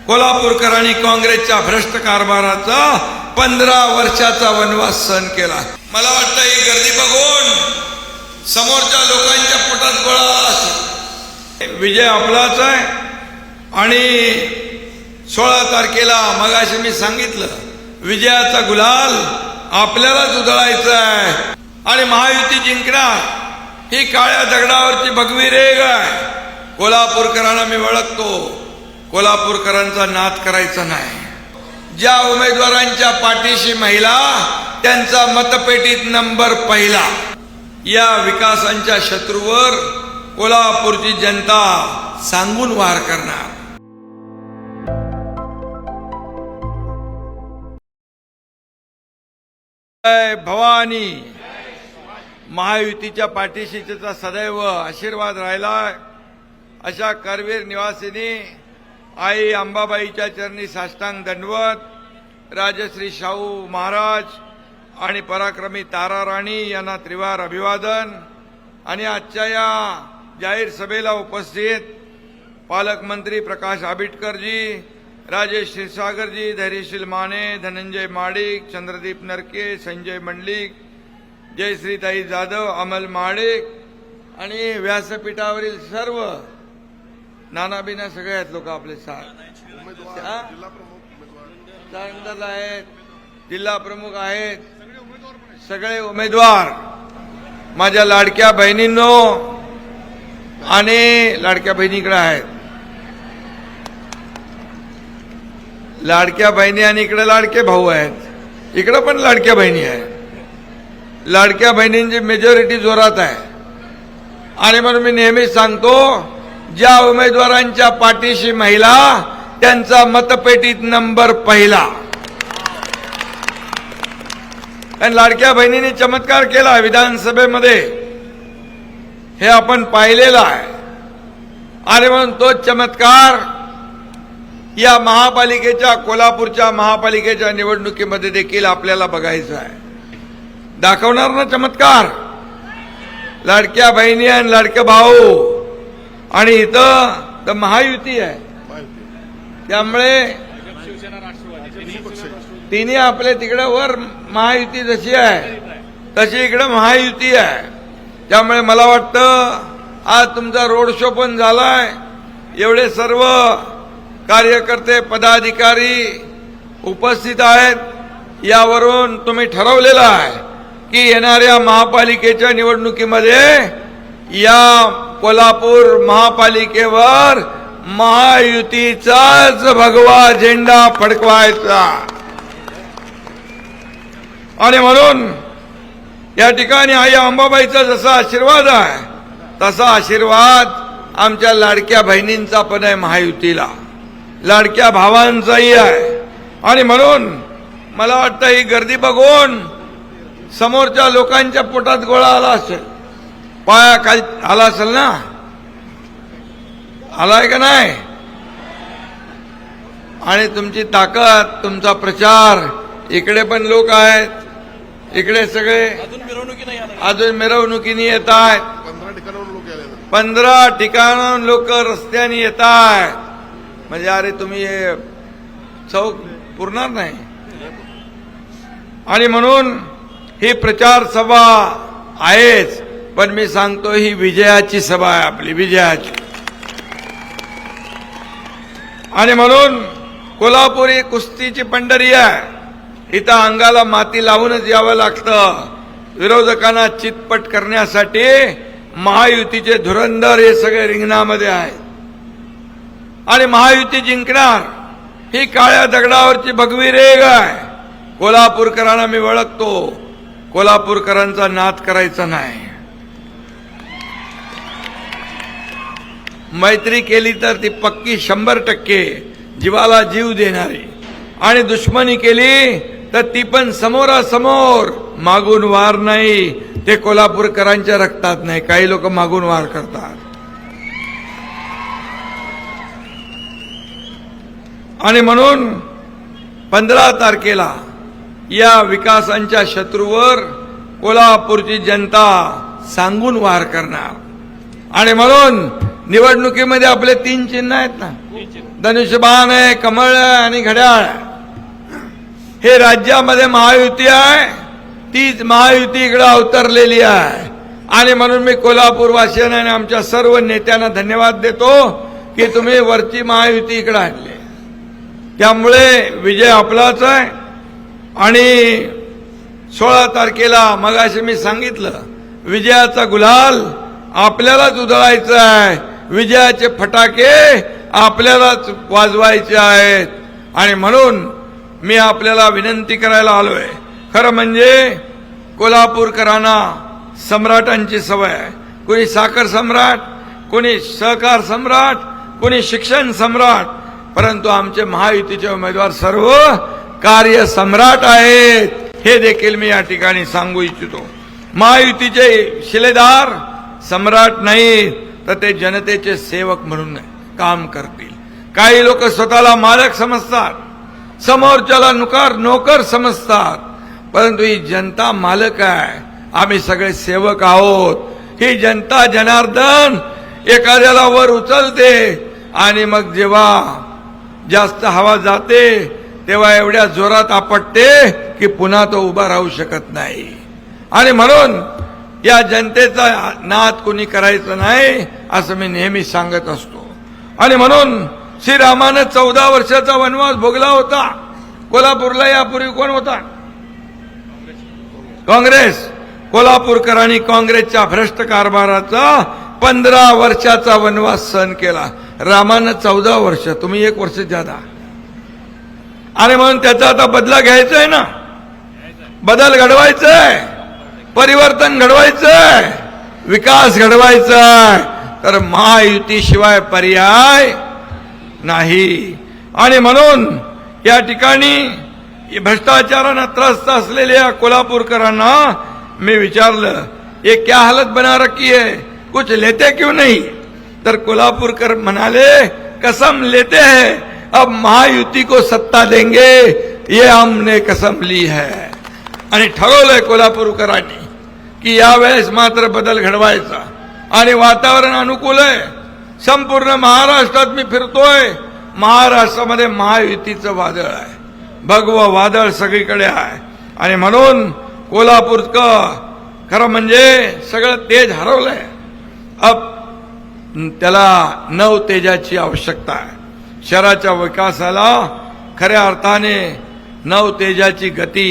कोल्हापूरकरांनी काँग्रेसच्या भ्रष्ट कारभाराचा 15 वर्षाचा वनवास सहन केला। मला वाटतं ही गर्दी बघून समोरच्या लोकांच्या पोटात गोळा आला असेल। विजय आपलाच आहे आणि 16 तारखेला मगाशी मी सांगितलं विजयाचा गुलाल आपल्यालाच उधळायचा आहे आणि महायुती जिंकणार ही काळ्या दगडावरची भगवी रेघ आहे। कोल्हापूरकरांना मी ओळखतो, कोल्हापूरकरांचा नाद करायचा नाही। ज्या उमेदवारांच्या पाठीशी महिला त्यांचा मतपेटीत नंबर पहिला। या विकासांच्या शत्रूवर कोल्हापूरची जनता सांगून वार करणार। जय भवानी। महायुतीच्या पाठीशी त्याचा सदैव आशीर्वाद राहिलाय। अशा करवीर निवासिनी आई अंबाबाईच्या चरणी साष्टांग दंडवत, राजश्री शाहू महाराज आणि पराक्रमी तारा राणी यांना त्रिवार अभिवादन। आणि आजच्या या जाहीर सभेला उपस्थित पालकमंत्री प्रकाश आबिटकरजी, राजेश क्षीरसागरजी, धैर्यशील माने, धनंजय माडिक, चंद्रदीप नरके, संजय मंडलिक, जयश्रीताई जाधव, अमल माडिक आणि व्यासपीठावरील सर्व नानाबिना सगळे आहेत लोक आपले आहेत, जिल्हा प्रमुख आहेत, सगळे उमेदवार, माझ्या लाडक्या बहिणींनो आणि लाडक्या बहिणीकडे आहेत, लाडक्या बहिणी आणि इकडे लाडके भाऊ आहेत, इकडे पण लाडक्या बहिणी आहेत। लाडक्या बहिणींची मेजॉरिटी जोरात आहे आणि म्हणून मी नेहमीच सांगतो ज्या उमेदवारांच्या पाठीशी महिला त्यांचा मतपेटीत नंबर पहिला। आणि लाडक्या बहिणींनी चमत्कार केला विधानसभेमध्ये, हे आपण पाहिलेला आहे आणि म्हणून तोच चमत्कार या महापालिकेच्या, कोल्हापूरच्या महापालिकेच्या निवडणुकीमध्ये देखील आपल्याला बघायचा आहे। दाखवणार ना चमत्कार, लाडक्या बहिणी आणि लाडके भाऊ। आणि इथं तर महायुती आहे, त्यामुळे तिन्ही आपले तिकडे वर महायुती जशी आहे तशी इकडे महायुती आहे। त्यामुळे मला वाटतं आज तुमचा रोड शो पण झालाय, एवढे सर्व कार्यकर्ते पदाधिकारी उपस्थित आहेत। यावरून तुम्ही ठरवलेलं आहे की येणाऱ्या महापालिकेच्या निवडणुकीमध्ये या कोल्हापूर महापालिकेवर महायुतीचाच भगवा झेंडा फडकवायचा। आणि म्हणून या ठिकाणी आई अंबाबाईचा जसा आशीर्वाद आहे तसा आशीर्वाद आमच्या लाडक्या बहिणींचा पण आहे, महायुतीला लाडक्या भावांचाही आहे। आणि म्हणून मला वाटतं ही गर्दी बघून समोरच्या लोकांच्या पोटात गोळा आला असेल, पायाखाली आला असेल ना, आलाय का नाही? आणि तुमची ताकद, तुमचा प्रचार, इकडे पण लोक आहेत, इकडे सगळे अजून मिरवणुकीने येत आहेत, 15 ठिकाणाहून लोक रस्त्याने येत आहेत। म्हणजे अरे तुम्ही हे चौक पुरणार नाही। आणि म्हणून ही प्रचार सभा आहेच, पण मी सांगतो ही विजयाची सभा आहे, आपली विजयाची। आणि म्हणून कोल्हापूर ही कुस्तीची पंढरी आहे, इथं अंगाला माती लावूनच यावं लागतं। विरोधकांना चितपट करण्यासाठी महायुतीचे धुरंधर हे सगळे रिंगणामध्ये आहेत आणि महायुती जिंकणार ही काळ्या दगडावरची भगवी रेघ आहे। कोल्हापूरकरांना मी ओळखतो, कोल्हापूरकरांचा नाद करायचा नाही। मैत्री केली तर ती पक्की 100% जीवाला जीव देणारी, आणि दुश्मनी केली तर ती पण समोरासमोर, मागून वार नाही। ते कोल्हापूरकरांच्या रक्तात नाही, काही लोक मागून वार करतात। आणि म्हणून 15 तारखेला या विकासांच्या शत्रूवर कोल्हापूरची जनता सांगून वार करणार। आणि म्हणून निवडणुकीमध्ये आपले 3 चिन्ह आहेत ना, धनुष्यबाण आहे, कमळ आहे आणि घड्याळ. हे राज्यामध्ये महायुती आहे, तीच महायुती इकडे अवतरलेली आहे. आणि म्हणून मी कोल्हापूरवासियांना आणि आमच्या सर्व नेत्यांना धन्यवाद देतो की तुम्ही वरची महायुती इकडे आणली. त्यामुळे विजय आपलाच आहे. आणि 16 तारखेला मगाशी मी सांगितलं, विजयाचा गुलाल आपल्यालाच उधळायचा आहे, विजयाचे फटाके आपल्यालाच वाजवायचे आहेत. आणि म्हणून मी आपल्याला विनंती करायला आलोय. खरं म्हणजे कोल्हापूरकरांना सम्राटांची सवय आहे. कोणी साखर सम्राट, कोणी सहकार सम्राट, कोणी शिक्षण सम्राट, परंतु आमचे महायुतीचे उमेदवार सर्व कार्य सम्राट आहेत, हे देखील मी या ठिकाणी सांगू इच्छितो. महायुतीचे शिलेदार सम्राट नाही, तर ते जनतेचे सेवक म्हणून काम करतील. काही लोक स्वतःला मालक समजतात, समोरच्याला नोकर समजतात, परंतु ही जनता मालक आहे, आम्ही सगळे सेवक आहोत. ही जनता जनार्दन एखाद्याला वर उचलते आणि मग जेव्हा जास्त हवा जाते तेव्हा एवढ्या जोरात आपटते की पुन्हा तो उभा राहू शकत नाही. आणि म्हणून या जनतेचा नाद कोणी करायचं नाही, असं मी नेहमी सांगत असतो. आणि म्हणून श्रीरामानं 14 वर्षाचा वनवास भोगला होता. कोल्हापूरला यापूर्वी कोण होता? काँग्रेस. कोल्हापूरकरांनी काँग्रेसच्या भ्रष्ट कारभाराचा 15 वर्षाचा वनवास सहन केला. रामानं 14 वर्ष, तुम्ही 1 वर्ष जादा. आणि म्हणून त्याचा आता बदला घ्यायचा आहे ना, बदल घडवायचा आहे, परिवर्तन घडवायचं आहे, विकास घडवायचा आहे, तर महायुतीशिवाय पर्याय नाही. आणि म्हणून या ठिकाणी भ्रष्टाचारानं त्रस्त असलेल्या कोल्हापूरकरांना मी विचारलं, ये क्या हालत बना रखी है, कुछ लेते क्यों नहीं? तर कोल्हापूरकर म्हणाले, कसम लेते हैं, अब महायुति को सत्ता देंगे, ये हमने कसम ली है. आणि ठरवलंय कोल्हापूरकरांनी की यावेळेस मात्र बदल घडवायचा. आणि वातावरण अनुकूल आहे. संपूर्ण महाराष्ट्रात मी फिरतोय, महाराष्ट्रामध्ये महायुतीचं वादळ आहे, भगवं वादळ सगळीकडे आहे. आणि म्हणून कोल्हापूरचं खरं म्हणजे सगळं तेज हरवलंय. अब त्याला नव तेजाची आवश्यकता आहे. शहराच्या विकासाला खऱ्या अर्थाने नव तेजाची गती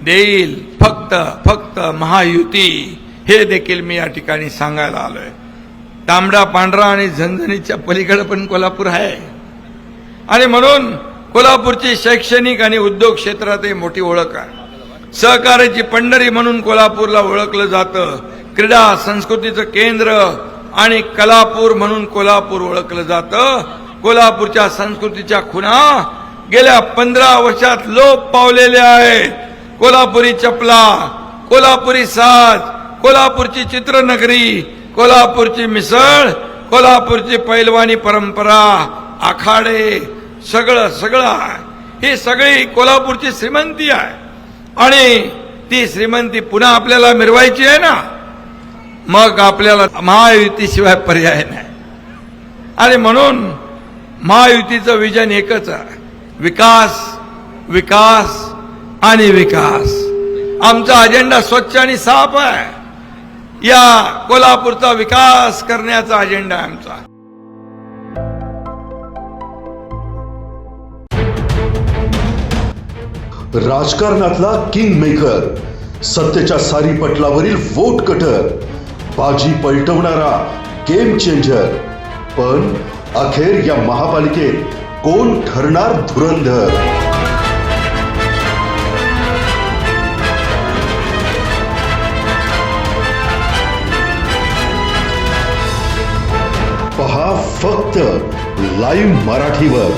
देईल फक्त महायुती, हे देखील मी या ठिकाणी सांगायला आलोय. तांबडा पांढरा आणि झणझणीच्या पलीकडे पण कोल्हापूर आहे. आणि म्हणून कोल्हापूरची शैक्षणिक आणि उद्योग क्षेत्रातही मोठी ओळख आहे. सहकार्याची पंढरी म्हणून कोल्हापूरला ओळखलं जातं. क्रीडा संस्कृतीचं केंद्र आणि कलापूर म्हणून कोल्हापूर ओळखलं जातं. कोल्हापूरच्या संस्कृतीच्या खुणा गेल्या 15 वर्षात लोप पावलेल्या आहेत. कोल्हापुरी चपला, कोल्हापुरी साज, कोल्हापूरची चित्रनगरी, कोल्हापूरची मिसळ, कोल्हापूरची पैलवानी परंपरा, आखाडे, सगळं आहे. ही सगळी कोल्हापूरची श्रीमंती आहे. आणि ती श्रीमंती पुन्हा आपल्याला मिरवायची आहे ना, मग आपल्याला महायुतीशिवाय पर्याय नाही. आणि म्हणून महायुतीचं विजन एकच आहे, विकास, विकास आणि विकास. आमचा अजेंडा स्वच्छ आणि साफ आहे. या कोल्हापूरचा विकास करण्याचा अजेंडा आहे आमचा. राजकारणातला किंग मेकर, सत्तेच्या सारी पटलावरील वोट कटर, बाजी पलटवणारा गेम चेंजर. पण अखेर या महापालिकेत कोण ठरणार धुरंधर? पहा फक्त लाईव्ह मराठीवर.